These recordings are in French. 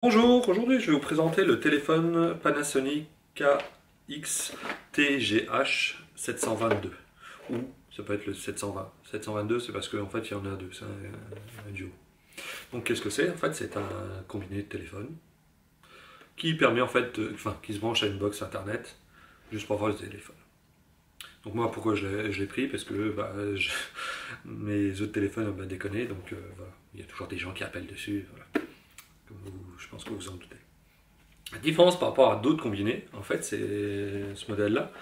Bonjour, aujourd'hui je vais vous présenter le téléphone Panasonic KX-TGH 722 ou ça peut être le 720. 722 c'est parce qu'en fait il y en a deux, c'est un duo. Donc qu'est-ce que c'est? En fait c'est un combiné de téléphone qui permet en fait, qui se branche à une box internet juste pour voir le téléphone. Donc moi pourquoi je l'ai pris? Parce que mes autres téléphones ont déconné, donc voilà, il y a toujours des gens qui appellent dessus, voilà. Comme je pense que vous en doutez. La différence par rapport à d'autres combinés, en fait, c'est ce modèle-là.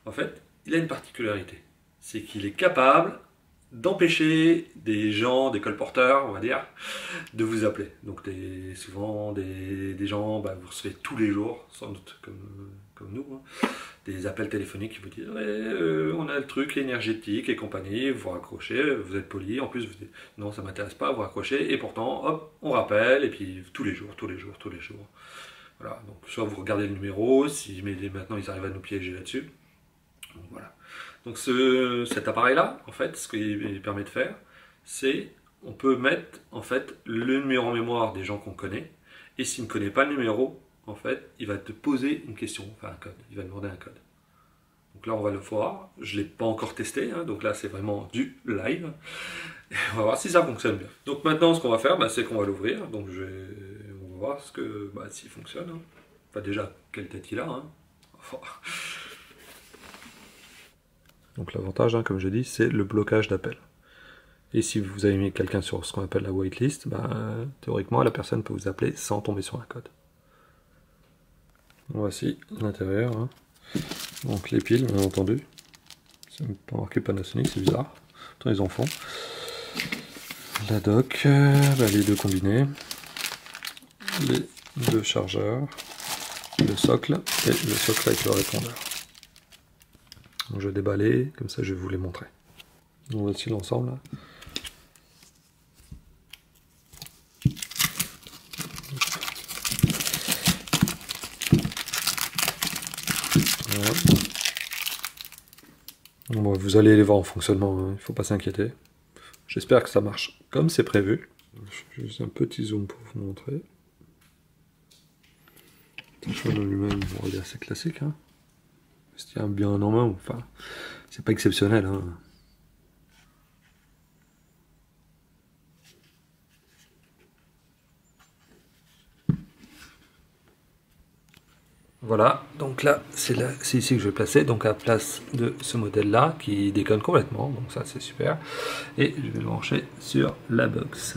En fait, il a une particularité. C'est qu'il est capable d'empêcher des gens, des colporteurs, on va dire, de vous appeler. Donc souvent des gens, vous recevez tous les jours, sans doute comme nous, hein, des appels téléphoniques qui vous disent on a le truc énergétique et compagnie, vous raccrochez, vous êtes poli, en plus vous dites non ça m'intéresse pas, vous raccrochez, et pourtant hop, on rappelle, et puis tous les jours. Voilà, donc soit vous regardez le numéro, mais maintenant ils arrivent à nous piéger là-dessus. Donc voilà. Donc cet appareil-là, en fait, ce qu'il permet de faire, c'est on peut mettre en fait le numéro en mémoire des gens qu'on connaît, et s'il ne connaît pas le numéro, en fait, il va te poser une question, enfin un code, il va demander un code. Donc là on va le voir, je ne l'ai pas encore testé, hein, donc là c'est vraiment du live. Et on va voir si ça fonctionne bien. Donc maintenant ce qu'on va faire, c'est qu'on va l'ouvrir, donc on va voir s'il fonctionne. Hein. Enfin déjà, quelle tête il a. Hein. Donc l'avantage, comme je dis, c'est le blocage d'appel. Et si vous avez mis quelqu'un sur ce qu'on appelle la waitlist, théoriquement la personne peut vous appeler sans tomber sur un code. Voici l'intérieur. Hein. Donc les piles, bien entendu. C'est pas marqué Panasonic, c'est bizarre. Pourtant ils en font. La dock, les deux combinés, les deux chargeurs, le socle et le socle avec le répondeur. Donc je vais déballer, comme ça je vais vous les montrer. Donc voici l'ensemble là. Voilà. Bon, vous allez les voir en fonctionnement, hein, il ne faut pas s'inquiéter. J'espère que ça marche comme c'est prévu. Je fais juste un petit zoom pour vous montrer. Le téléphone en lui-même, bon, il est assez classique. Hein. Il se tient bien en main, enfin, c'est pas exceptionnel. Hein. Voilà, donc là, c'est ici que je vais placer, donc à la place de ce modèle-là, qui déconne complètement, donc ça c'est super. Et je vais le brancher sur la box.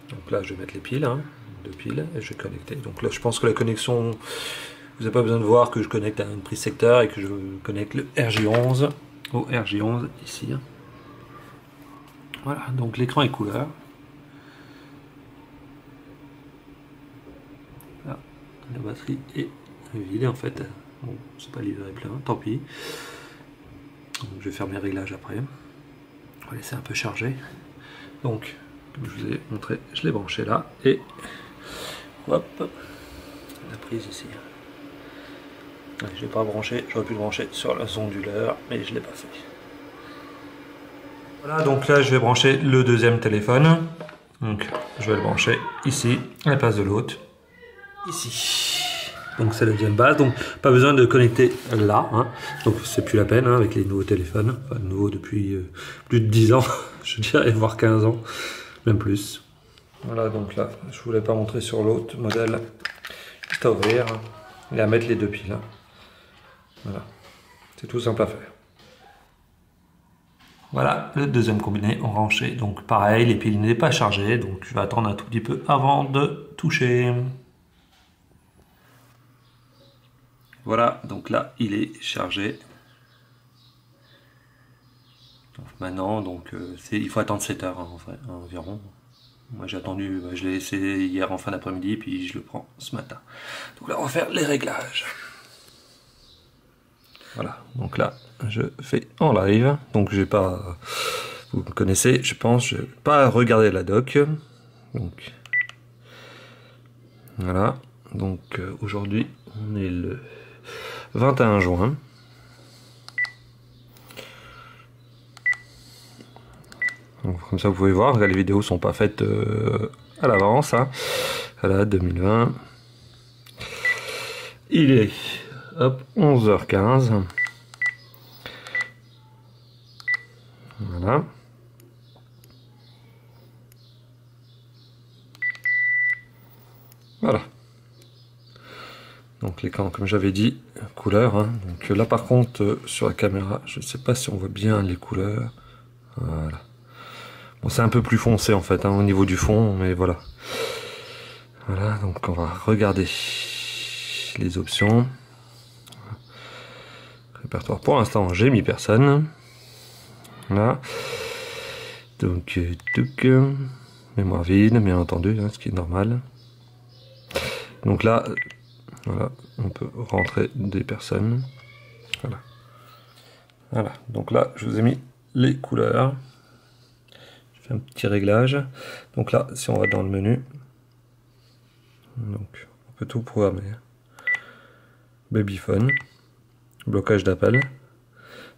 Donc là, je vais mettre les piles, hein, deux piles, et je vais connecter. Donc là, je pense que la connexion, vous n'avez pas besoin de voir que je connecte à une prise secteur et que je connecte le RJ11 au RJ11 ici. Voilà, donc l'écran est couleur. Là, la batterie est vide en fait. Bon, c'est pas livré plein, tant pis. Donc, je vais faire mes réglages après. On va laisser un peu charger. Donc, comme je vous ai montré, je l'ai branché là et hop, la prise ici. Ouais, je l'ai pas branché, j'aurais pu le brancher sur la onduleur, mais je l'ai pas fait. Voilà, donc là je vais brancher le deuxième téléphone. Donc je vais le brancher ici, à la place de l'autre. Ici. Donc c'est la deuxième base, donc pas besoin de connecter là. Hein. Donc c'est plus la peine hein, avec les nouveaux téléphones. Enfin nouveaux depuis plus de 10 ans, je dirais, voire 15 ans, même plus. Voilà, donc là, je voulais pas montrer sur l'autre modèle. Juste à ouvrir et à mettre les deux piles. Hein. Voilà, c'est tout simple à faire. Voilà, le deuxième combiné branché. Donc pareil, les piles n'est pas chargées, donc je vais attendre un tout petit peu avant de toucher. Voilà, donc là, il est chargé. Donc maintenant, il faut attendre 7 heures hein, environ. Moi j'ai attendu, je l'ai laissé hier en fin d'après-midi, puis je le prends ce matin. Donc là, on va faire les réglages. Voilà, donc là, je fais en live. Donc j'ai pas, vous me connaissez, je pense, je n'ai pas regardé la doc. Donc voilà, donc aujourd'hui, on est le 21 juin. Donc, comme ça vous pouvez voir, les vidéos sont pas faites à l'avance. Hein. Voilà, 2020. Il est hop, 11h15. Voilà. Voilà. Donc l'écran, comme j'avais dit, couleur. Hein. Donc là par contre, sur la caméra, je ne sais pas si on voit bien les couleurs. Voilà. Bon, c'est un peu plus foncé en fait, hein, au niveau du fond, mais voilà. Voilà, donc on va regarder les options. Répertoire, pour l'instant, j'ai mis personne. Voilà. Donc, mémoire vide, bien entendu, hein, ce qui est normal. Donc là, voilà, on peut rentrer des personnes. Voilà. Voilà, donc là, je vous ai mis les couleurs. Je fais un petit réglage. Donc là, si on va dans le menu, donc on peut tout programmer. Babyphone, blocage d'appel,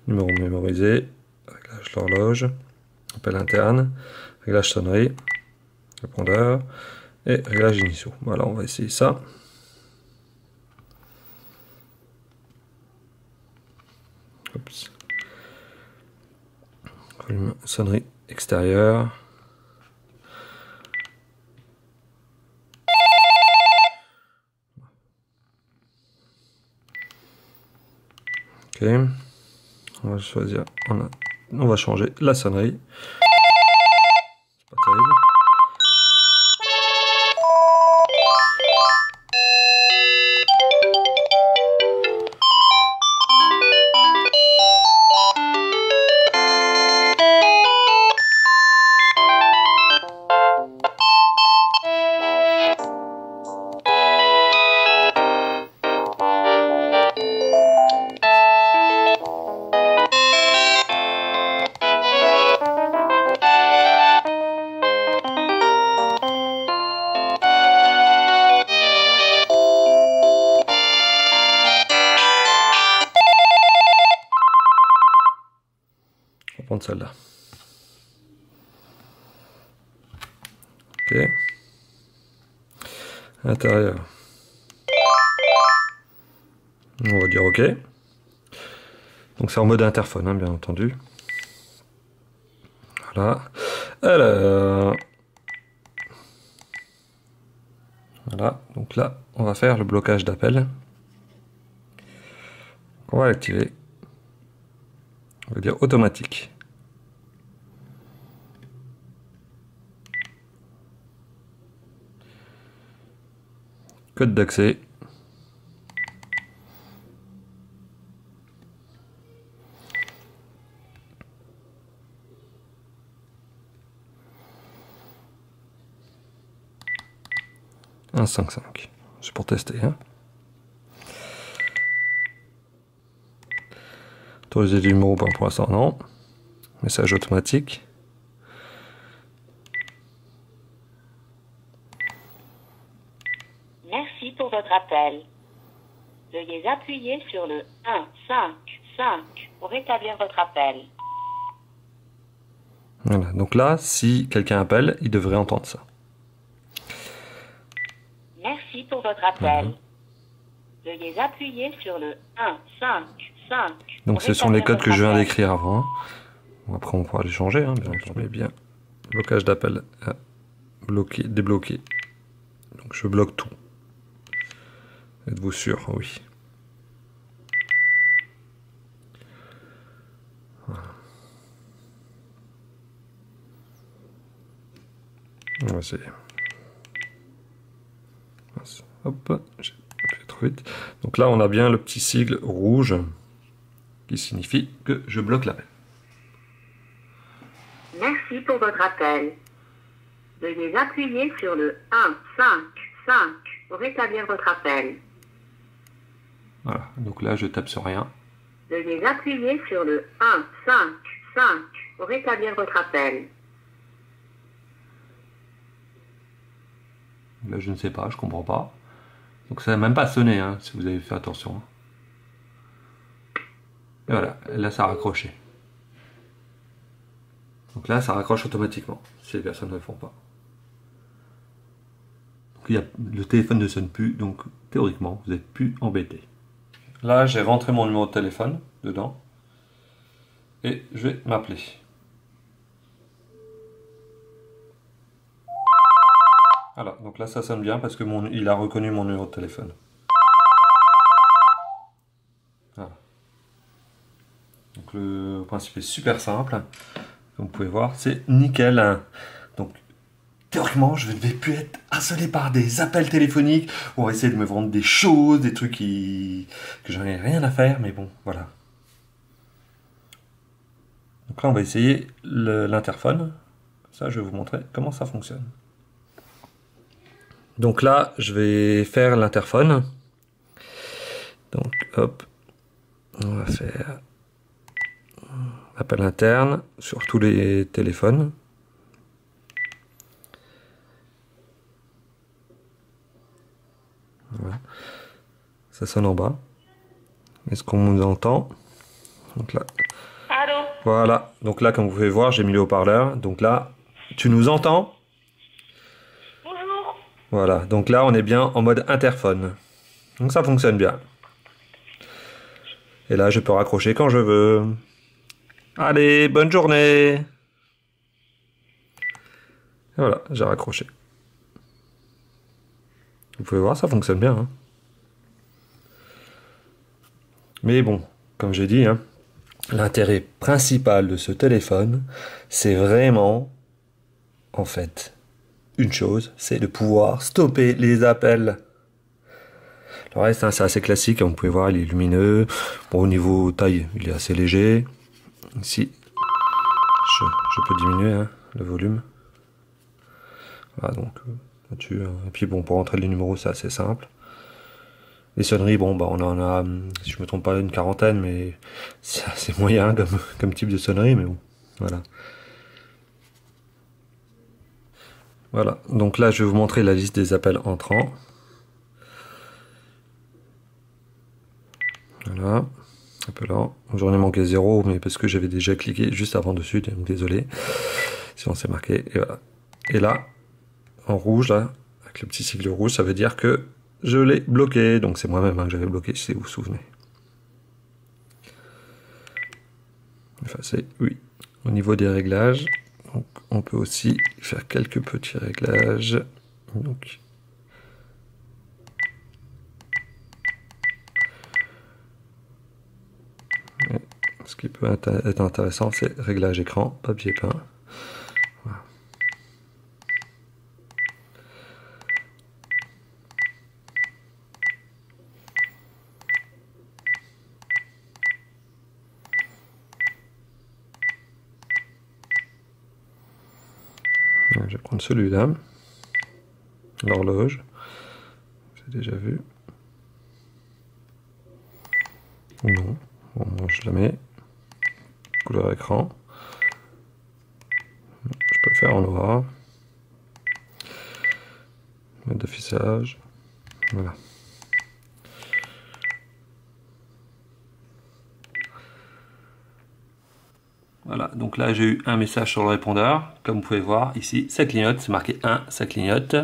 numéro mémorisé, réglage d'horloge, appel interne, réglage sonnerie, répondeur et réglage initiaux. Voilà, on va essayer ça. Oups. Sonnerie extérieure. Ok. On va choisir. On va changer la sonnerie. C'est pas terrible. On va prendre celle-là. Ok. Intérieur. On va dire OK. Donc c'est en mode interphone, hein, bien entendu. Voilà. Alors. Voilà. Donc là, on va faire le blocage d'appel. On va l'activer. On va dire automatique. Code d'accès. Un 5.5. C'est pour tester. Hein. Autoriser du numéro pour l'instant, non. Message automatique. Merci pour votre appel. Veuillez appuyer sur le 1, 5, 5 pour rétablir votre appel. Voilà. Donc là, si quelqu'un appelle, il devrait entendre ça. Merci pour votre appel. Veuillez appuyer sur le 1, 5, 5. Donc ce sont les codes que je viens d'écrire avant. Hein. Bon, après on pourra les changer. Hein, bien, je mets bien blocage d'appel à bloquer, débloquer. Donc je bloque tout. Êtes-vous sûr? Oui. Voilà. On va essayer. Hop, j'ai fait trop vite. Donc là, on a bien le petit sigle rouge qui signifie que je bloque l'appel. Merci pour votre appel. Veuillez appuyer sur le 1, 5, 5 pour rétablir votre appel. Voilà, donc là, je tape sur rien. Veuillez appuyer sur le 1, 5, 5 pour rétablir votre appel. Là, je ne sais pas, je comprends pas. Donc ça n'a même pas sonné, hein, si vous avez fait attention. Et voilà, là ça a raccroché. Donc là, ça raccroche automatiquement si les personnes ne le font pas. Donc, le téléphone ne sonne plus, donc théoriquement, vous n'êtes plus embêté. Là, j'ai rentré mon numéro de téléphone dedans et je vais m'appeler. Voilà, donc là, ça sonne bien parce que il a reconnu mon numéro de téléphone. Voilà. Donc le principe est super simple. Comme vous pouvez voir, c'est nickel. Donc théoriquement, je ne vais plus être harcelé par des appels téléphoniques où on va essayer de me vendre des choses, des trucs que j'en ai rien à faire, mais bon, voilà. Donc là, on va essayer l'interphone. Ça, je vais vous montrer comment ça fonctionne. Donc là, je vais faire l'interphone. Donc, hop, on va faire appel interne sur tous les téléphones. Voilà. Ça sonne en bas. Est-ce qu'on nous entend? Donc là. Allô? Voilà. Donc là, comme vous pouvez voir, j'ai mis le haut-parleur. Donc là, tu nous entends? Bonjour. Voilà. Donc là, on est bien en mode interphone. Donc ça fonctionne bien. Et là, je peux raccrocher quand je veux. Allez, bonne journée. Et voilà, j'ai raccroché. Vous pouvez voir, ça fonctionne bien. Hein. Mais bon, comme j'ai dit, hein, l'intérêt principal de ce téléphone, c'est vraiment, en fait, une chose, c'est de pouvoir stopper les appels. Le reste, hein, c'est assez classique, comme vous pouvez voir, il est lumineux. Bon, au niveau taille, il est assez léger. Ici, je peux diminuer hein, le volume. Voilà, donc là-dessus. Et puis bon, pour rentrer les numéros, c'est assez simple. Les sonneries, bon, bah, on en a, si je me trompe pas, une quarantaine, mais c'est assez moyen comme type de sonnerie, mais bon, voilà. Voilà, donc là, je vais vous montrer la liste des appels entrants. Voilà, appelant. J'en ai manqué 0, mais parce que j'avais déjà cliqué juste avant dessus, donc désolé. Si on s'est marqué, et voilà. Et là, en rouge, là, avec le petit sigle rouge, ça veut dire que je l'ai bloqué. Donc c'est moi-même hein, que j'avais bloqué, si vous vous souvenez. Effacer, oui. Au niveau des réglages, donc, on peut aussi faire quelques petits réglages. Donc, ce qui peut être intéressant, c'est réglage écran, papier peint. Voilà. Je vais prendre celui-là, l'horloge, j'ai déjà vu. Non, bon, je la mets, couleur écran, je peux faire en noir, mode d'affichage, voilà. Voilà, donc là j'ai eu un message sur le répondeur. Comme vous pouvez voir ici, ça clignote, c'est marqué 1, ça clignote.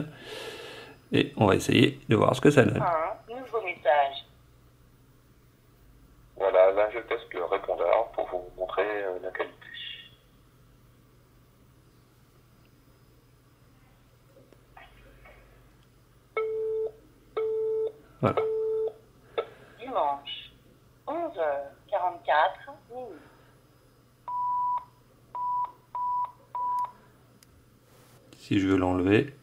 Et on va essayer de voir ce que ça donne. Un nouveau message. Voilà, là je teste le répondeur pour vous montrer la qualité. Voilà. Dimanche, 11h44 minutes. Si je veux l'enlever,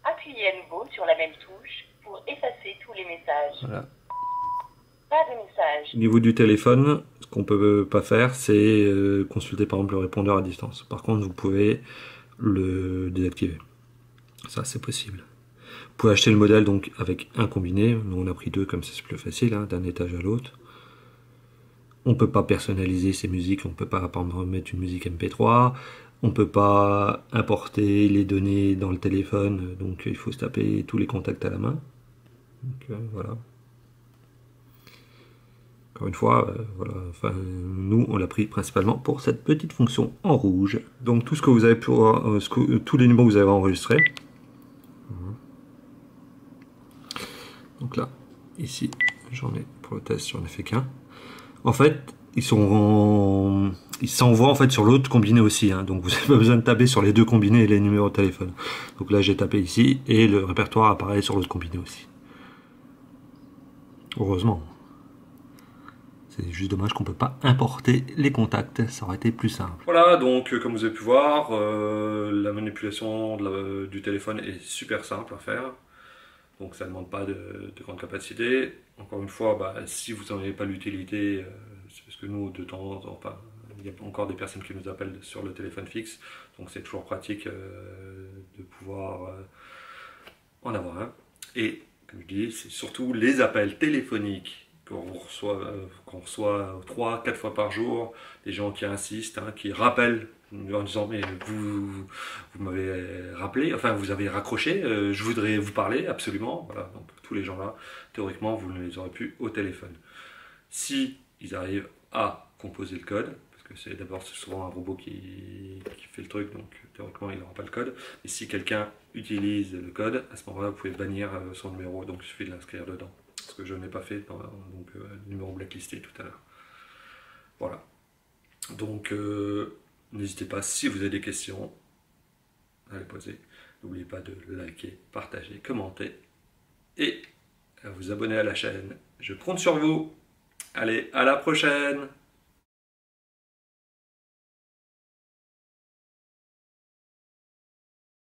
Appuyez à nouveau sur la même touche pour effacer tous les messages. voilà. Pas de message. Au niveau du téléphone, ce qu'on peut pas faire, c'est consulter par exemple le répondeur à distance. Par contre, vous pouvez le désactiver. Ça, c'est possible. Vous pouvez acheter le modèle donc avec un combiné. Nous, on a pris deux, comme ça c'est plus facile, hein, d'un étage à l'autre. On ne peut pas personnaliser ces musiques, on ne peut pas par exemple mettre une musique MP3, on ne peut pas importer les données dans le téléphone, donc il faut se taper tous les contacts à la main. Donc, voilà. Encore une fois, voilà, enfin, nous on l'a pris principalement pour cette petite fonction en rouge. Donc tout ce que vous avez tous les numéros que vous avez enregistrés. Donc là, ici, j'en ai pour le test, j'en ai fait qu'un. En fait, ils s'envoient en fait sur l'autre combiné aussi, hein, donc vous n'avez pas besoin de taper sur les deux combinés et les numéros de téléphone. Donc là, j'ai tapé ici et le répertoire apparaît sur l'autre combiné aussi. Heureusement. C'est juste dommage qu'on ne peut pas importer les contacts, ça aurait été plus simple. Voilà, donc comme vous avez pu voir, la manipulation du téléphone est super simple à faire. Donc ça ne demande pas de grande capacité. Encore une fois, bah, si vous n'en avez pas l'utilité, c'est parce que nous, de temps en temps, enfin, il y a encore des personnes qui nous appellent sur le téléphone fixe. Donc c'est toujours pratique de pouvoir en avoir un. Et comme je dis, c'est surtout les appels téléphoniques qu'on reçoit 3-4 fois par jour, des gens qui insistent, hein, qui rappellent en disant mais vous m'avez rappelé, enfin vous avez raccroché, je voudrais vous parler absolument. Voilà, donc tous les gens là, théoriquement vous ne les aurez plus au téléphone. Si ils arrivent à composer le code, parce que c'est souvent un robot qui fait le truc, donc théoriquement il n'aura pas le code. Et si quelqu'un utilise le code, à ce moment-là vous pouvez bannir son numéro, donc il suffit de l'inscrire dedans. Ce que je n'ai pas fait, donc le numéro blacklisté tout à l'heure. Voilà. Donc n'hésitez pas, si vous avez des questions, à les poser. N'oubliez pas de liker, partager, commenter et à vous abonner à la chaîne. Je compte sur vous. Allez, à la prochaine!